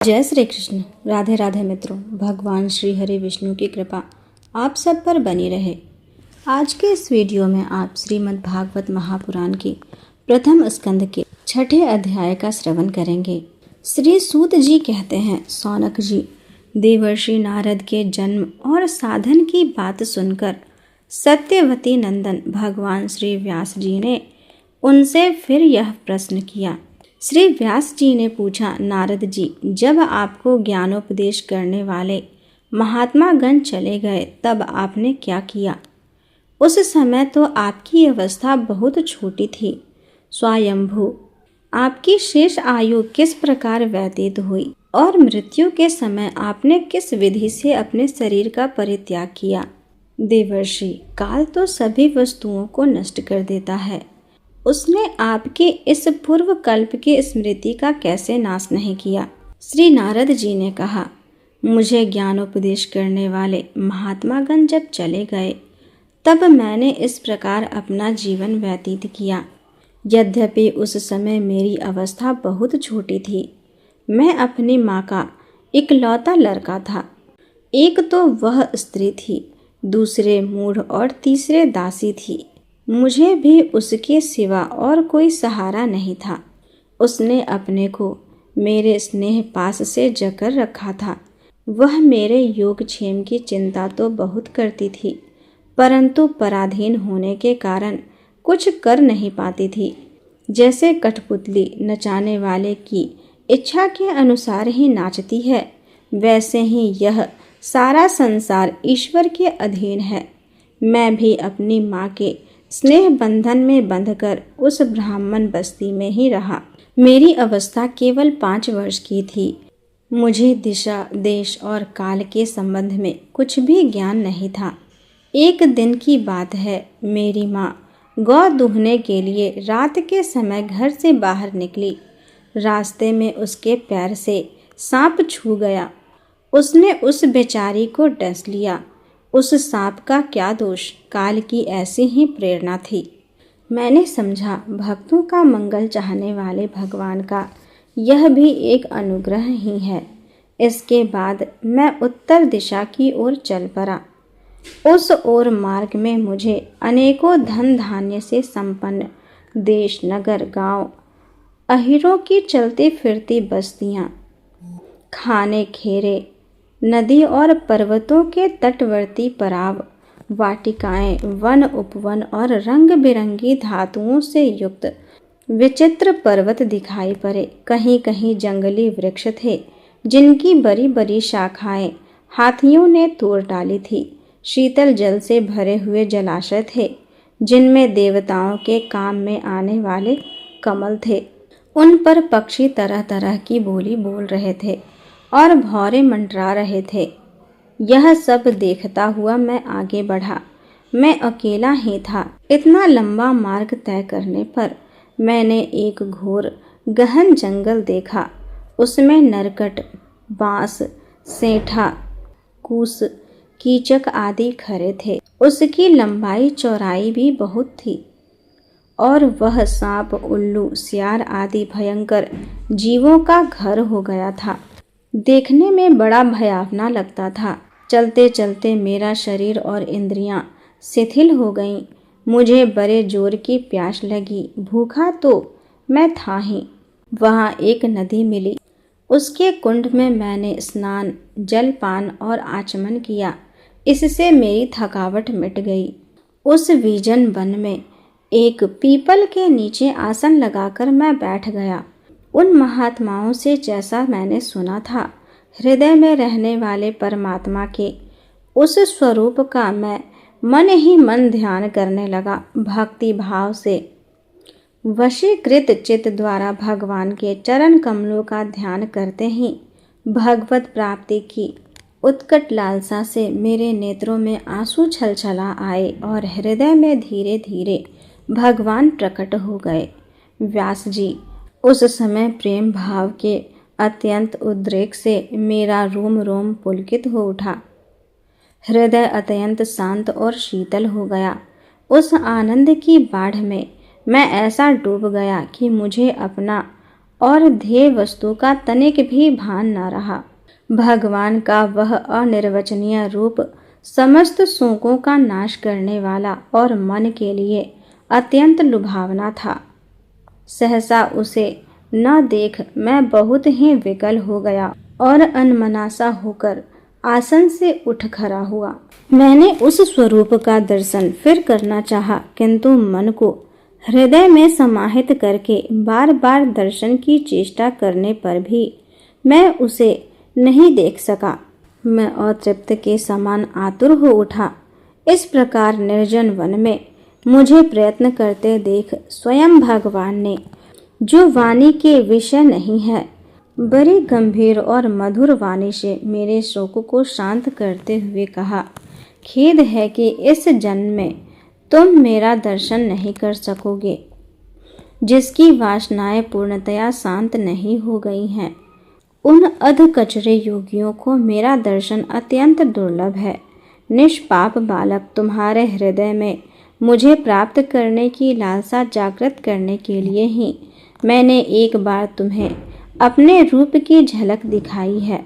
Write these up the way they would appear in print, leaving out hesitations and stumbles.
जय श्री कृष्ण। राधे राधे मित्रों। भगवान श्री हरि विष्णु की कृपा आप सब पर बनी रहे। आज के इस वीडियो में आप श्रीमद् भागवत महापुराण की प्रथम स्कंद के 6ठे अध्याय का श्रवण करेंगे। श्री सूत जी कहते हैं, सौनक जी, देवर्षि नारद के जन्म और साधन की बात सुनकर सत्यवती नंदन भगवान श्री व्यास जी ने उनसे फिर यह प्रश्न किया। श्री व्यास जी ने पूछा, नारद जी, जब आपको ज्ञानोपदेश करने वाले महात्मा गण चले गए तब आपने क्या किया? उस समय तो आपकी अवस्था बहुत छोटी थी। स्वयंभू आपकी शेष आयु किस प्रकार व्यतीत हुई और मृत्यु के समय आपने किस विधि से अपने शरीर का परित्याग किया? देवर्षि, काल तो सभी वस्तुओं को नष्ट कर देता है। उसने आपके इस पूर्व कल्प की स्मृति का कैसे नाश नहीं किया? श्री नारद जी ने कहा, मुझे ज्ञानोपदेश करने वाले महात्मागण जब चले गए तब मैंने इस प्रकार अपना जीवन व्यतीत किया। यद्यपि उस समय मेरी अवस्था बहुत छोटी थी। मैं अपनी माँ का इकलौता लड़का था। एक तो वह स्त्री थी, दूसरे मूढ़ और तीसरे दासी थी। मुझे भी उसके सिवा और कोई सहारा नहीं था। उसने अपने को मेरे स्नेह पास से जकड़ रखा था। वह मेरे योगक्षेम की चिंता तो बहुत करती थी, परंतु पराधीन होने के कारण कुछ कर नहीं पाती थी। जैसे कठपुतली नचाने वाले की इच्छा के अनुसार ही नाचती है, वैसे ही यह सारा संसार ईश्वर के अधीन है। मैं भी अपनी माँ के स्नेह बंधन में बंधकर उस ब्राह्मण बस्ती में ही रहा। मेरी अवस्था केवल 5 वर्ष की थी। मुझे दिशा, देश और काल के संबंध में कुछ भी ज्ञान नहीं था। एक दिन की बात है, मेरी माँ गौ दूहने के लिए रात के समय घर से बाहर निकली। रास्ते में उसके पैर से सांप छू गया। उसने उस बेचारी को डस लिया। उस सांप का क्या दोष? काल की ऐसी ही प्रेरणा थी। मैंने समझा, भक्तों का मंगल चाहने वाले भगवान का यह भी एक अनुग्रह ही है। इसके बाद मैं उत्तर दिशा की ओर चल पड़ा। उस ओर मार्ग में मुझे अनेकों धन धान्य से संपन्न देश, नगर, गांव, अहीरों की चलती फिरती बस्तियां, खाने खेरे, नदी और पर्वतों के तटवर्ती पड़ाव, वाटिकाएं, वन उपवन और रंग बिरंगी धातुओं से युक्त विचित्र पर्वत दिखाई पड़े। कहीं कहीं जंगली वृक्ष थे जिनकी बड़ी बड़ी शाखाएं हाथियों ने तोड़ डाली थी। शीतल जल से भरे हुए जलाशय थे जिनमें देवताओं के काम में आने वाले कमल थे। उन पर पक्षी तरह तरह की बोली बोल रहे थे और भौरे मंडरा रहे थे। यह सब देखता हुआ मैं आगे बढ़ा। मैं अकेला ही था। इतना लंबा मार्ग तय करने पर मैंने एक घोर गहन जंगल देखा। उसमें नरकट, बांस, सेंठा, कूस, कीचक आदि खड़े थे। उसकी लंबाई चौड़ाई भी बहुत थी और वह सांप, उल्लू, सियार आदि भयंकर जीवों का घर हो गया था। देखने में बड़ा भयावना लगता था। चलते चलते मेरा शरीर और इंद्रियां शिथिल हो गईं। मुझे बड़े जोर की प्यास लगी। भूखा तो मैं था ही। वहाँ एक नदी मिली। उसके कुंड में मैंने स्नान, जलपान और आचमन किया। इससे मेरी थकावट मिट गई। उस विजन वन में एक पीपल के नीचे आसन लगाकर मैं बैठ गया। उन महात्माओं से जैसा मैंने सुना था, हृदय में रहने वाले परमात्मा के उस स्वरूप का मैं मन ही मन ध्यान करने लगा। भक्ति भाव से वशीकृत चित्त द्वारा भगवान के चरण कमलों का ध्यान करते ही भगवत प्राप्ति की उत्कट लालसा से मेरे नेत्रों में आंसू छलछला आए और हृदय में धीरे धीरे भगवान प्रकट हो गए। व्यास जी, उस समय प्रेम भाव के अत्यंत उद्रेक से मेरा रोम रोम पुलकित हो उठा। हृदय अत्यंत शांत और शीतल हो गया। उस आनंद की बाढ़ में मैं ऐसा डूब गया कि मुझे अपना और ध्येय वस्तु का तनिक भी भान न रहा। भगवान का वह अनिर्वचनीय रूप समस्त शोकों का नाश करने वाला और मन के लिए अत्यंत लुभावना था। सहसा उसे न देख मैं बहुत ही विकल हो गया और अनमनासा होकर आसन से उठ खड़ा हुआ। मैंने उस स्वरूप का दर्शन फिर करना चाहा, किंतु मन को हृदय में समाहित करके बार बार दर्शन की चेष्टा करने पर भी मैं उसे नहीं देख सका। मैं अतृप्त के समान आतुर हो उठा। इस प्रकार निर्जन वन में मुझे प्रयत्न करते देख स्वयं भगवान ने, जो वाणी के विषय नहीं है, बड़ी गंभीर और मधुर वाणी से मेरे शोक को शांत करते हुए कहा, खेद है कि इस जन्म में तुम मेरा दर्शन नहीं कर सकोगे। जिसकी वासनाएं पूर्णतया शांत नहीं हो गई हैं, उन अधकचरे योगियों को मेरा दर्शन अत्यंत दुर्लभ है। निष्पाप बालक, तुम्हारे हृदय में मुझे प्राप्त करने की लालसा जागृत करने के लिए ही मैंने एक बार तुम्हें अपने रूप की झलक दिखाई है।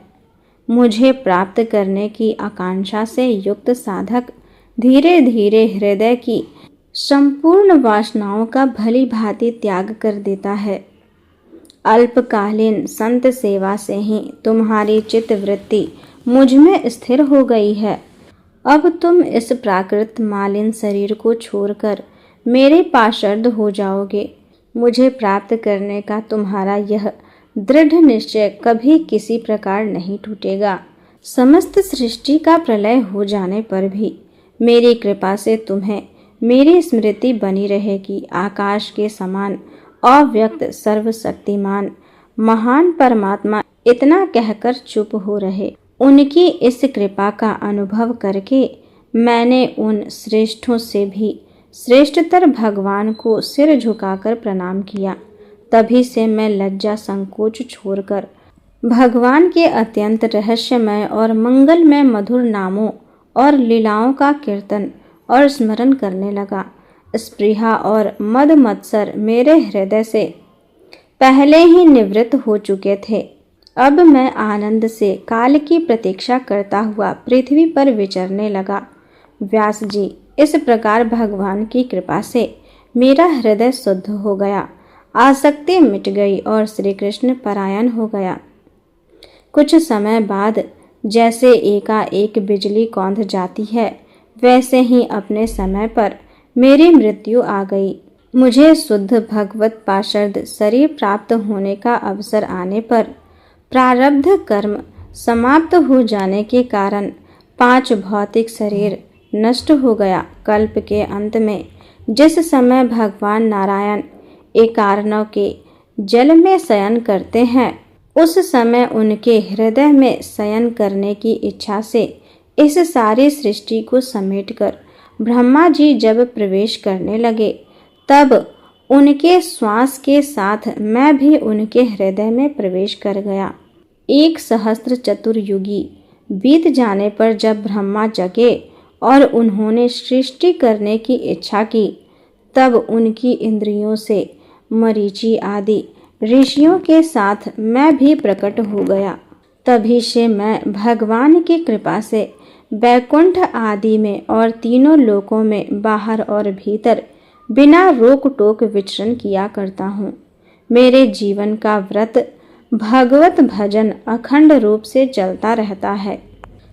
मुझे प्राप्त करने की आकांक्षा से युक्त साधक धीरे धीरे हृदय की संपूर्ण वासनाओं का भली भांति त्याग कर देता है। अल्पकालीन संत सेवा से ही तुम्हारी चित्त वृत्ति मुझ में स्थिर हो गई है। अब तुम इस प्राकृत मालिन शरीर को छोड़कर मेरे पाशर्द हो जाओगे। मुझे प्राप्त करने का तुम्हारा यह दृढ़ निश्चय कभी किसी प्रकार नहीं टूटेगा। समस्त सृष्टि का प्रलय हो जाने पर भी मेरी कृपा से तुम्हें मेरी स्मृति बनी रहेगी। आकाश के समान अव्यक्त सर्वशक्तिमान महान परमात्मा इतना कहकर चुप हो रहे। उनकी इस कृपा का अनुभव करके मैंने उन श्रेष्ठों से भी श्रेष्ठतर भगवान को सिर झुकाकर प्रणाम किया। तभी से मैं लज्जा संकोच छोड़कर भगवान के अत्यंत रहस्यमय और मंगलमय मधुर नामों और लीलाओं का कीर्तन और स्मरण करने लगा। स्पृहा और मद मत्सर मेरे हृदय से पहले ही निवृत्त हो चुके थे। अब मैं आनंद से काल की प्रतीक्षा करता हुआ पृथ्वी पर विचरने लगा। व्यास जी, इस प्रकार भगवान की कृपा से मेरा हृदय शुद्ध हो गया, आसक्ति मिट गई और श्री कृष्ण परायण हो गया। कुछ समय बाद जैसे एकाएक बिजली कौंध जाती है, वैसे ही अपने समय पर मेरी मृत्यु आ गई। मुझे शुद्ध भगवत पाशर्द शरीर प्राप्त होने का अवसर आने पर प्रारब्ध कर्म समाप्त हो जाने के कारण 5 भौतिक शरीर नष्ट हो गया। कल्प के अंत में जिस समय भगवान नारायण एकार्णव के जल में शयन करते हैं, उस समय उनके हृदय में शयन करने की इच्छा से इस सारी सृष्टि को समेटकर ब्रह्मा जी जब प्रवेश करने लगे, तब उनके श्वास के साथ मैं भी उनके हृदय में प्रवेश कर गया। 1 सहस्त्र चतुर्युगी बीत जाने पर जब ब्रह्मा जगे और उन्होंने सृष्टि करने की इच्छा की, तब उनकी इंद्रियों से मरीचि आदि ऋषियों के साथ मैं भी प्रकट हो गया। तभी से मैं भगवान की कृपा से वैकुंठ आदि में और तीनों लोकों में बाहर और भीतर बिना रोक टोक विचरण किया करता हूँ। मेरे जीवन का व्रत भगवत भजन अखंड रूप से चलता रहता है।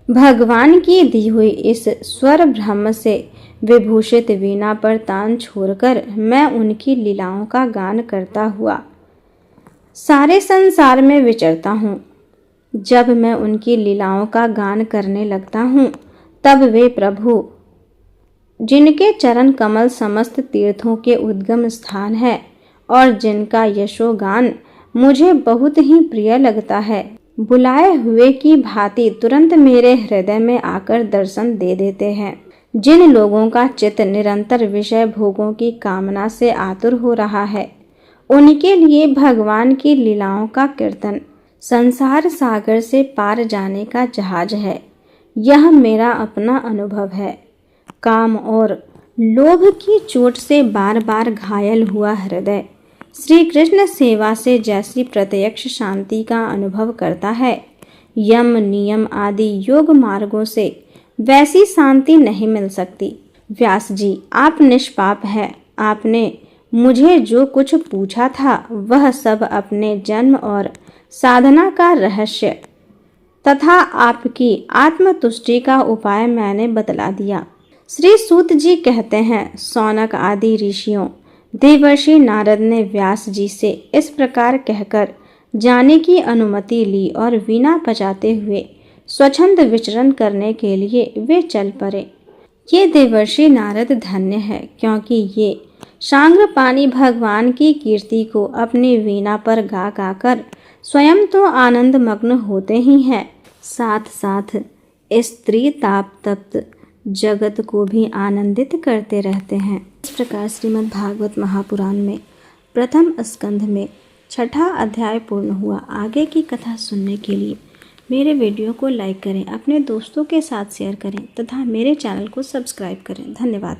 भगवान की दी हुई इस स्वर ब्रह्म से विभूषित वीणा पर तान छोड़कर मैं उनकी लीलाओं का गान करता हुआ सारे संसार में विचरता हूँ। जब मैं उनकी लीलाओं का गान करने लगता हूँ, तब वे प्रभु, जिनके चरण कमल समस्त तीर्थों के उद्गम स्थान है और जिनका यशोगान मुझे बहुत ही प्रिय लगता है, बुलाए हुए की भांति तुरंत मेरे हृदय में आकर दर्शन दे देते हैं। जिन लोगों का चित्त निरंतर विषय भोगों की कामना से आतुर हो रहा है, उनके लिए भगवान की लीलाओं का कीर्तन संसार सागर से पार जाने का जहाज है। यह मेरा अपना अनुभव है। काम और लोभ की चोट से बार बार घायल हुआ हृदय श्री कृष्ण सेवा से जैसी प्रत्यक्ष शांति का अनुभव करता है, यम नियम आदि योग मार्गों से वैसी शांति नहीं मिल सकती। व्यास जी, आप निष्पाप हैं। आपने मुझे जो कुछ पूछा था वह सब अपने जन्म और साधना का रहस्य तथा आपकी आत्मतुष्टि का उपाय मैंने बतला दिया। श्री सूत जी कहते हैं, सौनक आदि ऋषियों देवर्षि नारद ने व्यास जी से इस प्रकार कहकर जाने की अनुमति ली और वीणा बजाते हुए स्वच्छंद विचरण करने के लिए वे चल पड़े। ये देवर्षि नारद धन्य है, क्योंकि ये सांग्रपाणि भगवान की कीर्ति को अपनी वीणा पर गा गा कर स्वयं तो आनंद मग्न होते ही हैं, साथ साथ स्त्री ताप तप्त जगत को भी आनंदित करते रहते हैं। इस प्रकार श्रीमद् भागवत महापुराण में प्रथम स्कंध में 6ठा अध्याय पूर्ण हुआ। आगे की कथा सुनने के लिए मेरे वीडियो को लाइक करें, अपने दोस्तों के साथ शेयर करें तथा मेरे चैनल को सब्सक्राइब करें। धन्यवाद।